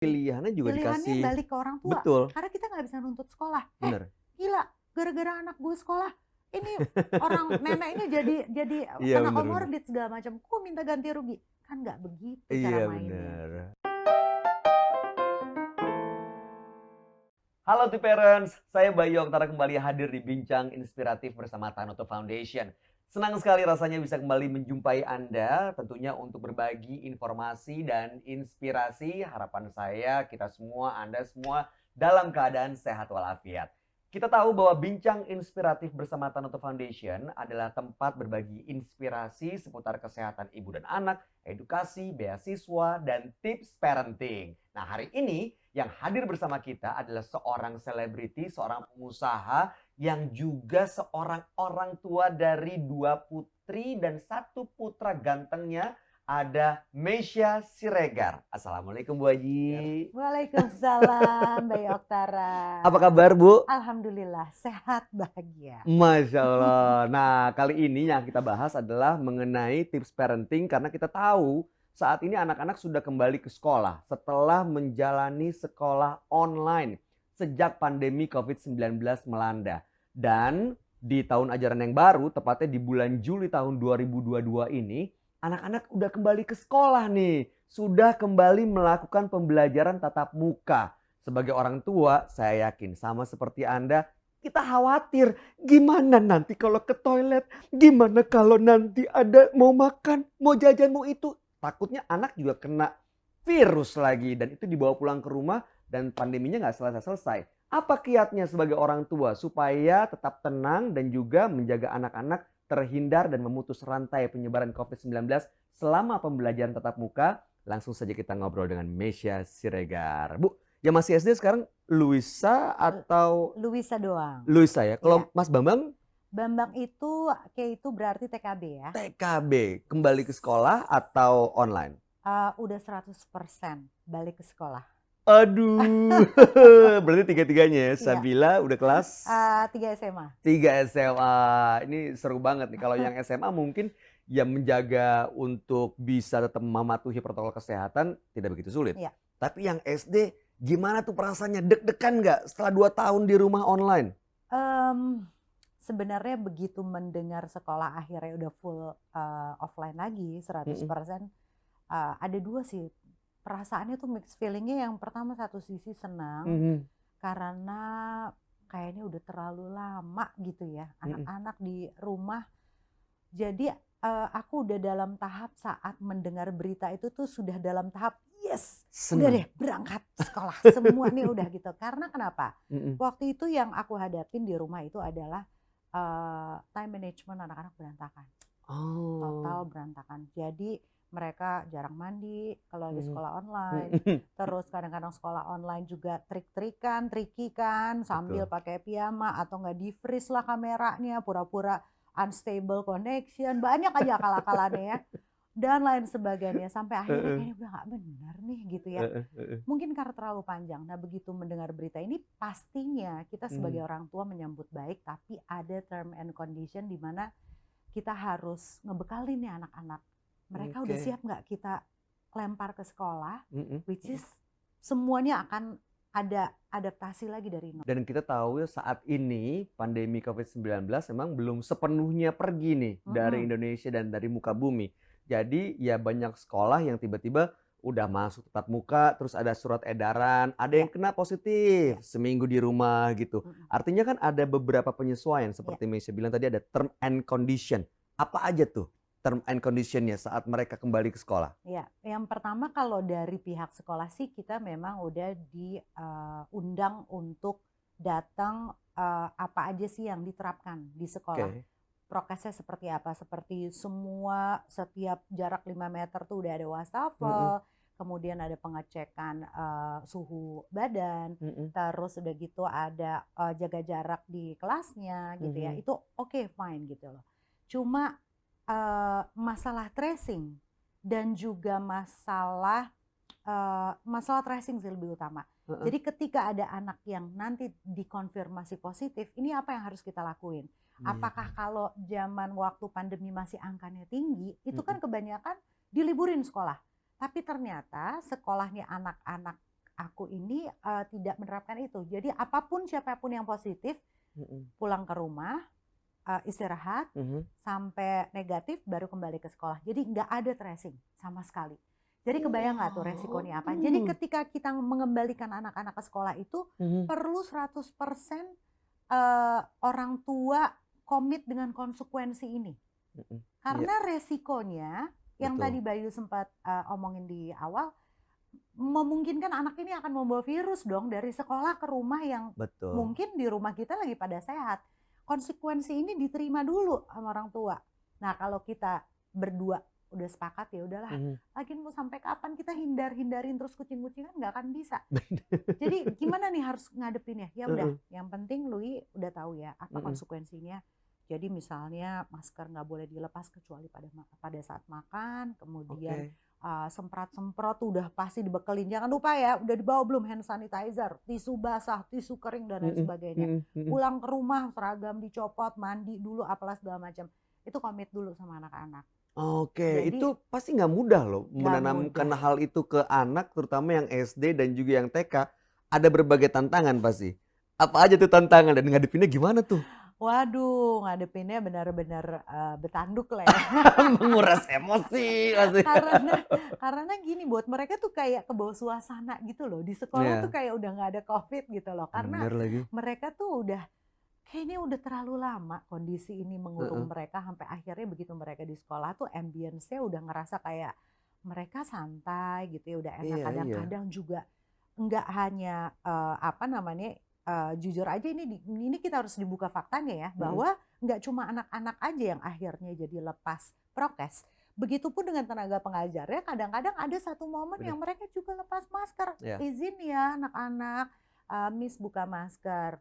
Pilihannya juga Pilihannya dikasih balik ke orang tua, betul, karena kita nggak bisa nuntut sekolah. bener. Gila, gara-gara anak gue sekolah, ini orang neneknya jadi Iya kena bener bener. komorbid segala macam, kok minta ganti rugi? Kan nggak begitu cara Iya mainnya. bener. Halo T-Parents, saya Bayu Oktara kembali hadir di Bincang Inspiratif bersama Tanoto Foundation. Senang sekali rasanya bisa kembali menjumpai Anda, tentunya untuk berbagi informasi dan inspirasi. Harapan saya, kita semua, Anda semua dalam keadaan sehat walafiat. Kita tahu bahwa Bincang Inspiratif bersama Tanoto Foundation adalah tempat berbagi inspirasi seputar kesehatan ibu dan anak, edukasi, beasiswa, dan tips parenting. Nah, hari ini yang hadir bersama kita adalah seorang selebriti, seorang pengusaha yang juga seorang orang tua dari 2 putri dan 1 putra gantengnya. Ada Meisya Siregar. Assalamualaikum Bu Haji. Waalaikumsalam, Bayu Oktara. Apa kabar Bu? Alhamdulillah, sehat, bahagia. Masya Allah. Nah, kali ini yang kita bahas adalah mengenai tips parenting karena kita tahu saat ini anak-anak sudah kembali ke sekolah setelah menjalani sekolah online sejak pandemi COVID-19 melanda. Dan di tahun ajaran yang baru, tepatnya di bulan Juli tahun 2022 ini, anak-anak udah kembali ke sekolah nih. Sudah kembali melakukan pembelajaran tatap muka. Sebagai orang tua, saya yakin sama seperti Anda, kita khawatir gimana nanti kalau ke toilet, gimana kalau nanti ada mau makan, mau jajan, mau itu. Takutnya anak juga kena virus lagi dan itu dibawa pulang ke rumah dan pandeminya nggak selesai-selesai. Apa kiatnya sebagai orang tua supaya tetap tenang dan juga menjaga anak-anak terhindar dan memutus rantai penyebaran COVID-19 selama pembelajaran tatap muka? Langsung saja kita ngobrol dengan Meisya Siregar. Bu, yang masih SD sekarang Luisa atau Luisa doang. Luisa ya? Kalau Iya. Mas Bambang? Bambang itu, kayak itu berarti TKB ya. TKB, kembali ke sekolah atau online? Udah 100% balik ke sekolah. Aduh, berarti tiga-tiganya ya. Iya. Sabila udah kelas 3 SMA. 3 SMA. Ini seru banget nih. Kalau yang SMA mungkin ya menjaga untuk bisa tetap mematuhi protokol kesehatan tidak begitu sulit. Iya. Tapi yang SD gimana tuh perasaannya? Deg-degan nggak setelah 2 tahun di rumah online? Sebenarnya begitu mendengar sekolah akhirnya udah full offline lagi 100%, ada 2 sih. Perasaannya tuh mixed feeling-nya, yang pertama satu sisi senang karena kayaknya udah terlalu lama gitu ya anak-anak di rumah. Jadi aku udah dalam tahap saat mendengar berita itu tuh sudah dalam tahap yes, udah Senang. deh berangkat sekolah semua nih udah gitu. Karena kenapa? Waktu itu yang aku hadapin di rumah itu adalah time management anak-anak berantakan. Total Oh. berantakan. Jadi mereka jarang mandi kalau lagi sekolah online. Terus kadang-kadang sekolah online juga trik-trikan, tricky kan, sambil Betul. pakai piyama atau nggak di freeze lah kameranya, pura-pura unstable connection, banyak aja akal-akalannya ya. Dan lain sebagainya, sampai akhirnya kayaknya udah nggak benar nih gitu ya. Mungkin karena terlalu panjang. Nah, begitu mendengar berita ini pastinya kita sebagai orang tua menyambut baik, tapi ada term and condition di mana kita harus ngebekalin nih anak-anak. Mereka udah siap nggak kita lempar ke sekolah, which is semuanya akan ada adaptasi lagi dari nol. Dan kita tahu ya saat ini pandemi COVID-19 memang belum sepenuhnya pergi nih dari Indonesia dan dari muka bumi. Jadi ya banyak sekolah yang tiba-tiba udah masuk tatap muka, terus ada surat edaran, ada yang kena positif seminggu di rumah gitu. Artinya kan ada beberapa penyesuaian seperti Meisya bilang tadi, ada term and condition. Apa aja tuh term and conditionnya saat mereka kembali ke sekolah? Ya, yang pertama kalau dari pihak sekolah sih kita memang udah diundang untuk datang, apa aja sih yang diterapkan di sekolah. Prokesnya seperti apa? Seperti semua setiap jarak 5 meter tuh udah ada wastafel, kemudian ada pengecekan suhu badan, terus udah gitu ada jaga jarak di kelasnya gitu ya. Itu oke, fine gitu loh. Cuma masalah tracing dan juga masalah tracing sih lebih utama. Jadi ketika ada anak yang nanti dikonfirmasi positif, ini apa yang harus kita lakuin? Apakah kalau zaman waktu pandemi masih angkanya tinggi, itu kan kebanyakan diliburin sekolah. Tapi ternyata sekolahnya anak-anak kami tidak menerapkan itu. Jadi apapun siapapun yang positif pulang ke rumah, istirahat sampai negatif baru kembali ke sekolah. Jadi nggak ada tracing sama sekali. Jadi kebayang nggak tuh resikonya apa? Jadi ketika kita mengembalikan anak-anak ke sekolah itu perlu 100% orang tua komit dengan konsekuensi ini. Karena resikonya yang tadi Bayu sempat omongin di awal, memungkinkan anak ini akan membawa virus dong dari sekolah ke rumah yang mungkin di rumah kita lagi pada sehat. Konsekuensi ini diterima dulu sama orang tua. Nah kalau kita berdua udah sepakat ya udahlah, lagi mau sampai kapan kita hindarin terus kucing-kucingan nggak akan bisa. Jadi gimana nih harus ngadepinnya? Ya udah, yang penting Lui udah tahu ya apa konsekuensinya. Jadi misalnya masker nggak boleh dilepas kecuali pada saat makan, kemudian semprot-semprot udah pasti dibekelin. Jangan lupa ya, udah dibawa belum hand sanitizer, tisu basah, tisu kering dan lain sebagainya. Pulang ke rumah seragam dicopot, mandi dulu, apalah segala macam. Itu komit dulu sama anak-anak. Jadi, itu pasti nggak mudah loh menanamkan hal itu ke anak, terutama yang SD dan juga yang TK. Ada berbagai tantangan pasti. Apa aja tuh tantangan dan ngadepinnya gimana tuh? Waduh, ngadepinnya benar-benar betanduk lah ya. Menguras emosi. Karena gini, buat mereka tuh kayak kebawa suasana gitu loh. Di sekolah tuh kayak udah nggak ada COVID gitu loh. Karena mereka tuh udah kayaknya udah terlalu lama kondisi ini mengurung mereka sampai akhirnya begitu mereka di sekolah tuh ambience-nya udah ngerasa kayak mereka santai gitu ya, udah enak. Kadang-kadang juga nggak hanya jujur aja ini kita harus dibuka faktanya ya, bahwa nggak cuma anak-anak aja yang akhirnya jadi lepas prokes. Begitupun dengan tenaga pengajarnya, kadang-kadang ada satu momen yang mereka juga lepas masker. Izin ya anak-anak, Miss buka masker.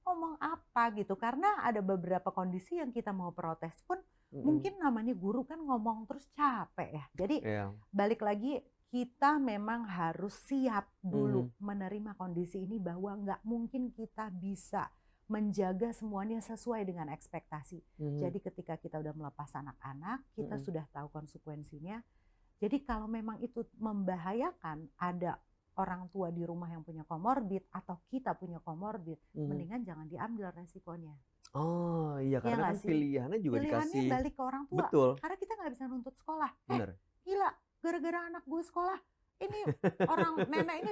Ngomong apa gitu, karena ada beberapa kondisi yang kita mau protes pun mungkin namanya guru kan ngomong terus capek ya. Jadi balik lagi, kita memang harus siap dulu menerima kondisi ini bahwa nggak mungkin kita bisa menjaga semuanya sesuai dengan ekspektasi. Jadi ketika kita udah melepas anak-anak, kita sudah tahu konsekuensinya. Jadi kalau memang itu membahayakan, ada orang tua di rumah yang punya komorbid atau kita punya komorbid, mendingan jangan diambil resikonya. Oh iya, karena kan pilihannya juga dikasih. Balik ke orang tua. Betul. Karena kita nggak bisa nuntut sekolah. Bener. Gila, gara-gara anak gue sekolah, ini orang nenek ini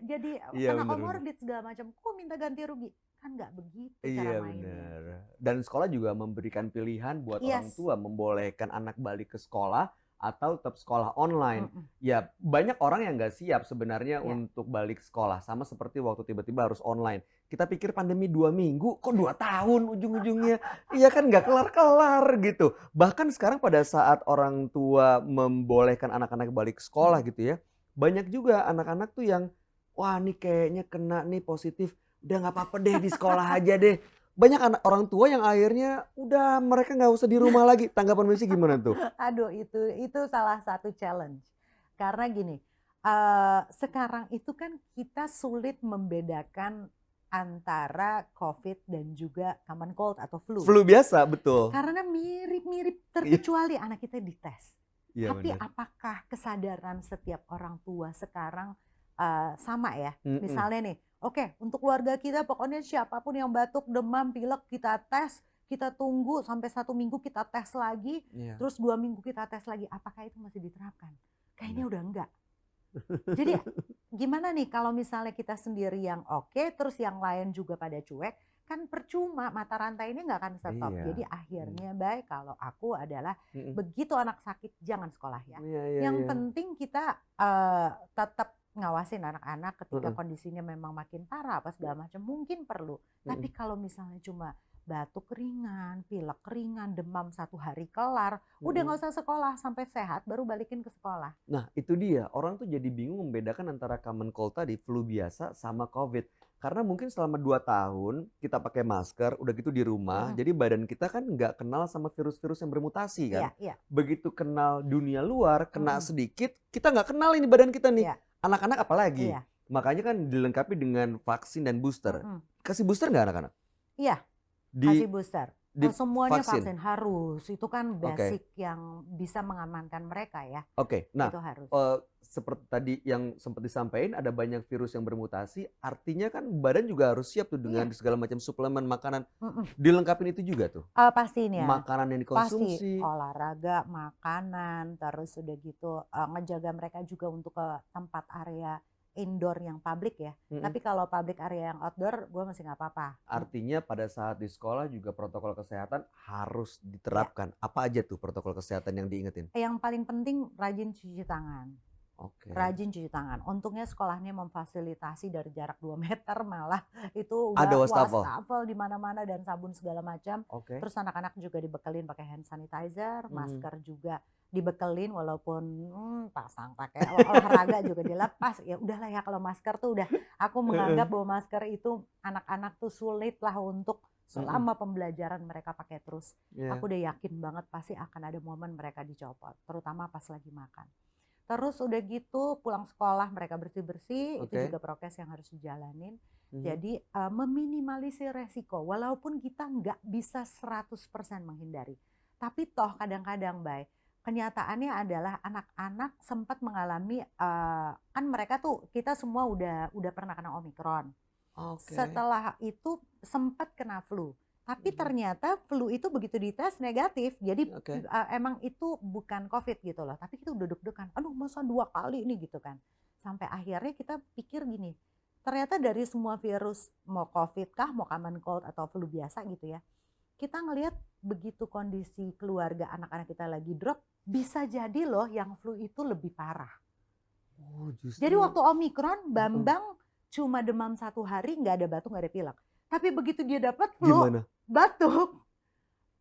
jadi kena komorbid segala macam. Kok minta ganti rugi? Kan nggak begitu cara mainnya. Bener. Dan sekolah juga memberikan pilihan buat orang tua, membolehkan anak balik ke sekolah atau tetap sekolah online. Ya banyak orang yang nggak siap sebenarnya untuk balik sekolah. Sama seperti waktu tiba-tiba harus online. Kita pikir pandemi 2 minggu, kok 2 tahun ujung-ujungnya. Iya kan nggak kelar-kelar gitu. Bahkan sekarang pada saat orang tua membolehkan anak-anak balik ke sekolah gitu ya. Banyak juga anak-anak tuh yang, wah nih kayaknya kena nih positif. Udah nggak apa-apa deh di sekolah aja deh. Banyak orang tua yang akhirnya udah mereka nggak usah di rumah lagi. Tanggapan Messi gimana tuh? Aduh itu salah satu challenge. Karena gini, sekarang itu kan kita sulit membedakan antara COVID dan juga common cold atau flu. Flu biasa, betul. Karena mirip-mirip terkecuali anak kita dites. Tapi bener. Apakah kesadaran setiap orang tua sekarang sama ya? Misalnya nih, oke, untuk keluarga kita pokoknya siapapun yang batuk, demam, pilek kita tes, kita tunggu sampai 1 minggu kita tes lagi, terus 2 minggu kita tes lagi. Apakah itu masih diterapkan? Kayaknya udah enggak. Jadi gimana nih kalau misalnya kita sendiri yang oke, terus yang lain juga pada cuek, kan percuma, mata rantai ini nggak akan stop. Jadi akhirnya baik kalau aku adalah begitu anak sakit jangan sekolah ya. Yang penting kita tetap ngawasin anak-anak ketika kondisinya memang makin parah apa segala macam mungkin perlu. Tapi kalau misalnya cuma batuk ringan, pilek ringan, demam 1 hari kelar, udah nggak usah sekolah sampai sehat baru balikin ke sekolah. Nah itu dia, orang tuh jadi bingung membedakan antara common cold tadi, flu biasa sama COVID. Karena mungkin selama 2 tahun kita pakai masker, udah gitu di rumah, jadi badan kita kan nggak kenal sama virus-virus yang bermutasi kan. Begitu kenal dunia luar, kena sedikit, kita nggak kenal ini badan kita nih. Anak-anak apalagi. Makanya kan dilengkapi dengan vaksin dan booster. Kasih booster nggak anak-anak? Iya. Kasih booster. Semuanya Divaksin? vaksin harus, itu kan Oke. basic yang bisa mengamankan mereka ya, Oke. Nah, itu harus. seperti tadi yang sempat disampaikan ada banyak virus yang bermutasi, artinya kan badan juga harus siap tuh dengan Iya, segala macam suplemen makanan. mhm, Dilengkapin itu juga tuh? pastinya, Makanan yang pasti dikonsumsi? olahraga, makanan, terus udah gitu, ngejaga mereka juga untuk ke tempat area indoor yang publik ya, Mhm. tapi kalau public area yang outdoor gue masih nggak apa-apa. Artinya pada saat di sekolah juga protokol kesehatan harus Ya, diterapkan. Apa aja tuh protokol kesehatan yang diingetin? yang paling penting rajin cuci tangan. Oke. Rajin cuci tangan. Untungnya sekolahnya memfasilitasi dari jarak 2 meter, malah itu Ada udah wastafel? wastafel di mana-mana dan sabun segala macam. Oke. Terus anak-anak juga dibekelin pakai hand sanitizer, Mhm. masker juga dibekelin walaupun pasang pakai olahraga juga dilepas. Ya udahlah ya kalau masker tuh udah aku menganggap Heeh. bahwa masker itu anak-anak tuh sulit lah untuk Mhm. selama pembelajaran mereka pakai terus. Iya. Aku udah yakin banget pasti akan ada momen mereka dicopot, terutama pas lagi makan. Terus udah gitu pulang sekolah mereka bersih-bersih, itu Oke. juga prokes yang harus dijalanin. Mhm. Jadi meminimalisir resiko, walaupun kita nggak bisa 100% menghindari. Tapi toh kadang-kadang, Bay, kenyataannya adalah anak-anak sempat mengalami, kan mereka tuh kita semua udah pernah kena Omikron. Oke. Setelah itu sempat kena flu. Tapi Mhm. ternyata flu itu begitu dites negatif, jadi Oke. emang itu bukan COVID gitu loh. Tapi kita udah deg-degan, aduh masa 2 kali nih gitu kan. Sampai akhirnya kita pikir gini, ternyata dari semua virus, mau COVID kah, mau common cold atau flu biasa gitu ya, kita ngelihat begitu kondisi keluarga anak-anak kita lagi drop, bisa jadi loh yang flu itu lebih parah. Oh, Jadi justru waktu Omikron, heeh. Bambang cuma demam 1 hari, nggak ada batuk, nggak ada pilek. Tapi begitu dia dapat flu, Gimana? batuk,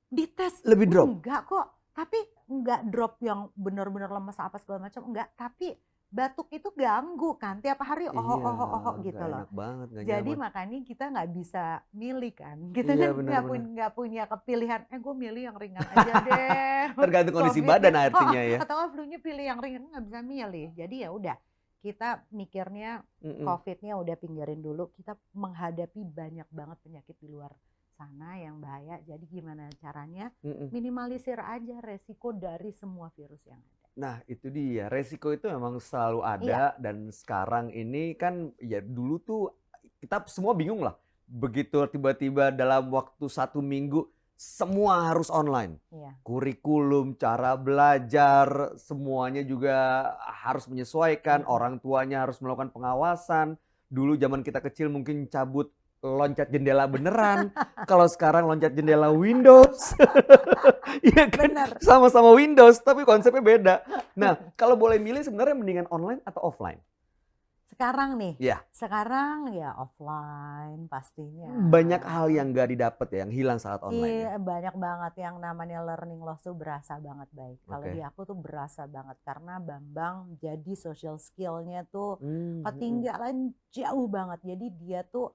dites, Lebih drop? enggak kok. Tapi enggak drop yang benar-benar lemes apa segala macam, enggak. Tapi batuk itu ganggu kan, tiap hari Iya, ohok gitu nggak loh. enak banget, nggak Jadi nyaman. makanya kita nggak bisa milih kan, kita Iya, kan benar benar. nggak punya kepilihan, gue milih yang ringan aja deh, Tergantung kondisi COVID-nya, badan artinya ya? atau nggak flu-nya pilih yang ringan, nggak bisa milih. Jadi ya udah, kita mikirnya Mhm. COVID-nya udah pinggirin dulu, kita menghadapi banyak banget penyakit di luar sana yang bahaya. Jadi gimana caranya Mhm. minimalisir aja resiko dari semua virus yang ada. Nah, itu dia, resiko itu memang selalu Iya, ada dan sekarang ini kan ya dulu tuh kita semua bingung lah, begitu tiba-tiba dalam waktu 1 minggu semua harus online. iya. Kurikulum, cara belajar, semuanya juga harus menyesuaikan, Mm-mm. orang tuanya harus melakukan pengawasan. Dulu zaman kita kecil mungkin cabut loncat jendela beneran, kalau sekarang loncat jendela Windows. Iya kan? Bener. Sama-sama Windows, tapi konsepnya beda. Nah, kalau boleh milih sebenarnya mendingan online atau offline? Sekarang nih, Iya. sekarang ya offline pastinya. Banyak hal yang nggak didapat ya, yang hilang saat online ya? Iya, banyak banget yang namanya learning loss tuh berasa banget, baik. Kalau di Oke. aku tuh berasa banget karena Bambang jadi social skill-nya tuh Mhm. ketinggalan jauh banget. Jadi dia tuh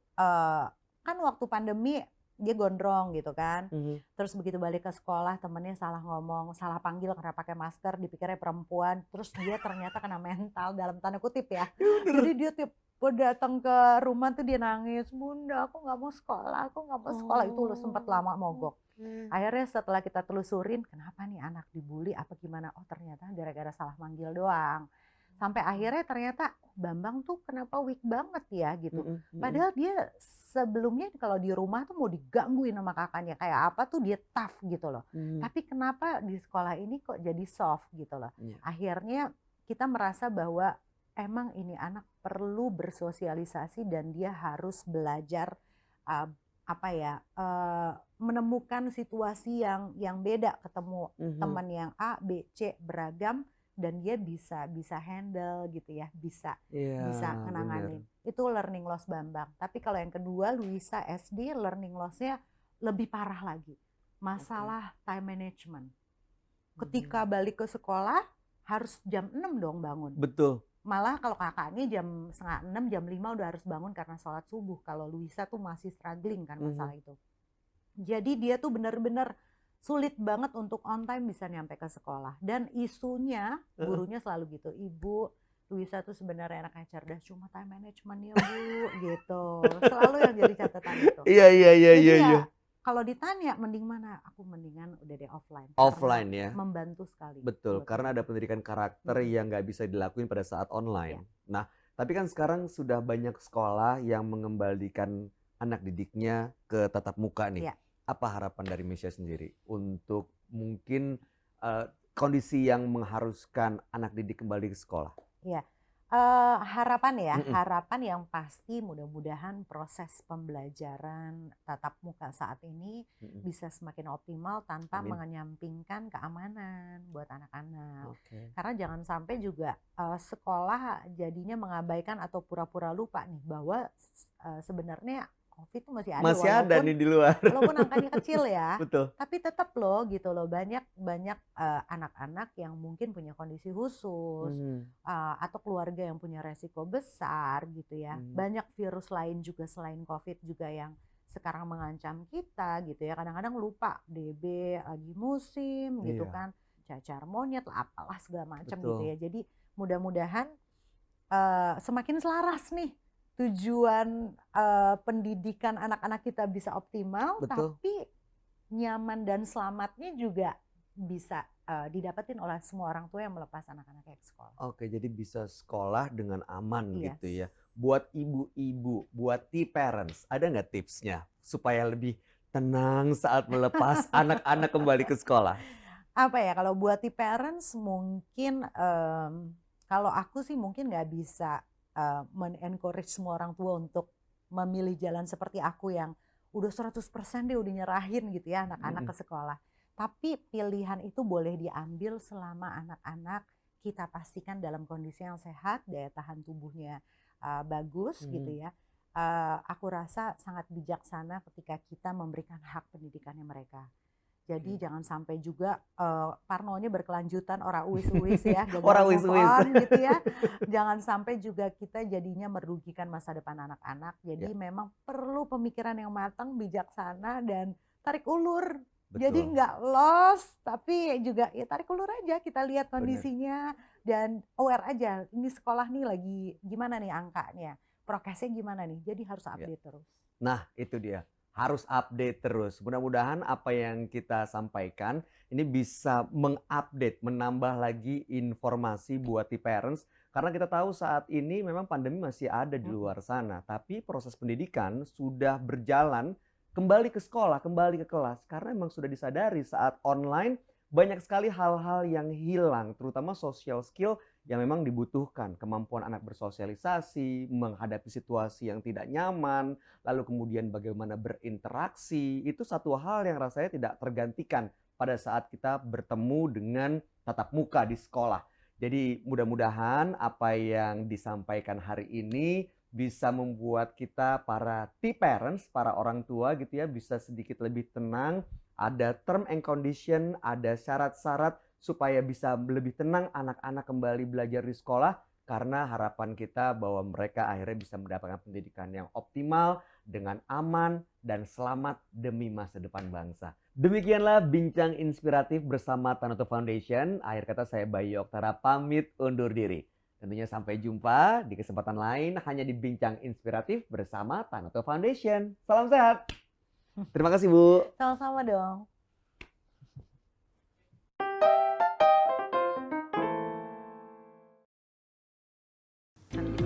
kan waktu pandemi dia gondrong gitu kan. Mhm. Terus begitu balik ke sekolah temennya salah ngomong, salah panggil karena pakai masker, dipikirnya perempuan. Terus dia ternyata kena mental dalam tanda kutip ya. Iya bener. Jadi dia tiap datang ke rumah tuh dia nangis, "Bunda, aku nggak mau sekolah, aku nggak mau sekolah." Itu udah sempat Oh, lama mogok. oke. Akhirnya setelah kita telusurin, kenapa nih anak dibully apa gimana? Oh ternyata gara-gara salah manggil doang. Sampai akhirnya ternyata Bambang tuh kenapa weak banget ya gitu. Mhm mhm. Padahal dia sebelumnya kalau di rumah tuh mau digangguin sama kakaknya kayak apa tuh dia tough gitu loh. Mhm. Tapi kenapa di sekolah ini kok jadi soft gitu loh. Iya. Akhirnya kita merasa bahwa emang ini anak perlu bersosialisasi dan dia harus belajar uh, apa ya menemukan situasi yang beda, ketemu Mhm. teman yang A, B, C beragam dan dia bisa handle gitu ya, bisa Iya, bener. ngenanganin. Itu learning loss Bambang. Tapi kalau yang kedua Luisa SD learning loss-nya lebih parah lagi. Oke. Masalah time management. Ketika Mhm. balik ke sekolah harus jam 6 dong bangun. Betul. Malah kalau kakaknya jam setengah 6, jam 5 udah harus bangun karena sholat subuh. Kalau Luisa tuh masih struggling kan Mhm. masalah itu. Jadi dia tuh benar-benar sulit banget untuk on time bisa nyampe ke sekolah. Dan isunya Heeh. gurunya selalu gitu, "Ibu, Luisa tuh sebenarnya anaknya cerdas, cuma time management ya Bu," gitu. Selalu yang jadi catatan itu. Iya iya iya Jadi iya iya. ya kalau ditanya mending mana, aku mendingan udah deh offline. Offline Karena ya. membantu sekali Betul, buat karena ada pendidikan. pendidikan karakter yang nggak bisa dilakuin pada saat Ya, online. Nah, tapi kan sekarang sudah banyak sekolah yang mengembalikan anak didiknya ke tatap muka nih. ya, Apa harapan dari Mesia sendiri untuk mungkin kondisi yang mengharuskan anak didik kembali ke sekolah? ya. Harapan ya, Mm-mm. harapan yang pasti mudah-mudahan proses pembelajaran tatap muka saat ini Mm-mm. bisa semakin optimal tanpa Amin. menyampingkan keamanan buat anak-anak. Oke. Karena jangan sampai juga sekolah jadinya mengabaikan atau pura-pura lupa nih bahwa sebenarnya COVID itu masih ada Masih ada nih di luar. walaupun angkanya kecil ya. Betul. Tapi tetap loh gitu loh, banyak anak-anak yang mungkin punya kondisi khusus atau keluarga yang punya resiko besar gitu ya. Banyak virus lain juga selain COVID juga yang sekarang mengancam kita gitu ya. Kadang-kadang lupa DB lagi musim gitu Iya, kan, cacar monyet lah apalah segala macam gitu betul. ya. Jadi mudah-mudahan semakin selaras nih tujuan pendidikan anak-anak kita bisa optimal, Betul. tapi nyaman dan selamatnya juga bisa didapetin oleh semua orang tua yang melepas anak-anaknya ke sekolah. Oke, jadi bisa sekolah dengan aman Yes. gitu ya. Buat ibu-ibu, buat T-parents, ada nggak tipsnya supaya lebih tenang saat melepas anak-anak kembali ke sekolah? Apa ya, kalau buat T-parents mungkin kalau aku sih mungkin nggak bisa men-encourage semua orang tua untuk memilih jalan seperti aku yang udah 100% dia udah nyerahin gitu ya anak-anak ke sekolah. Tapi pilihan itu boleh diambil selama anak-anak kita pastikan dalam kondisi yang sehat, daya tahan tubuhnya bagus gitu ya. Aku rasa sangat bijaksana ketika kita memberikan hak pendidikannya mereka. Jadi jangan sampai juga parnonya berkelanjutan, ora uwis-uwis ya, gagal Ora move wis-wis. on gitu ya. Jangan sampai juga kita jadinya merugikan masa depan anak-anak. Jadi Ya, memang perlu pemikiran yang matang, bijaksana, dan tarik ulur. Jadi betul. nggak lost, tapi juga ya tarik ulur aja, kita lihat Benar. kondisinya dan aware aja. Ini sekolah nih lagi gimana nih angkanya, prokesnya gimana nih. Jadi harus Ya. update terus. Nah, itu dia. Harus update terus. Mudah-mudahan apa yang kita sampaikan ini bisa mengupdate, menambah lagi informasi buat T-parents. Karena kita tahu saat ini memang pandemi masih ada di luar sana. Tapi proses pendidikan sudah berjalan kembali ke sekolah, kembali ke kelas. Karena memang sudah disadari saat online banyak sekali hal-hal yang hilang. Terutama social skill yang memang dibutuhkan. Kemampuan anak bersosialisasi, menghadapi situasi yang tidak nyaman, lalu kemudian bagaimana berinteraksi, itu satu hal yang rasanya tidak tergantikan pada saat kita bertemu dengan tatap muka di sekolah. Jadi mudah-mudahan apa yang disampaikan hari ini bisa membuat kita para T-parents, para orang tua gitu ya, bisa sedikit lebih tenang, ada term and condition, ada syarat-syarat supaya bisa lebih tenang anak-anak kembali belajar di sekolah, karena harapan kita bahwa mereka akhirnya bisa mendapatkan pendidikan yang optimal dengan aman dan selamat demi masa depan bangsa. Demikianlah bincang inspiratif bersama Tanoto Foundation. Akhir kata saya Bayu Oktara pamit undur diri. Tentunya sampai jumpa di kesempatan lain hanya di bincang inspiratif bersama Tanoto Foundation. Salam sehat. Terima kasih Bu. Sama-sama dong. Nanti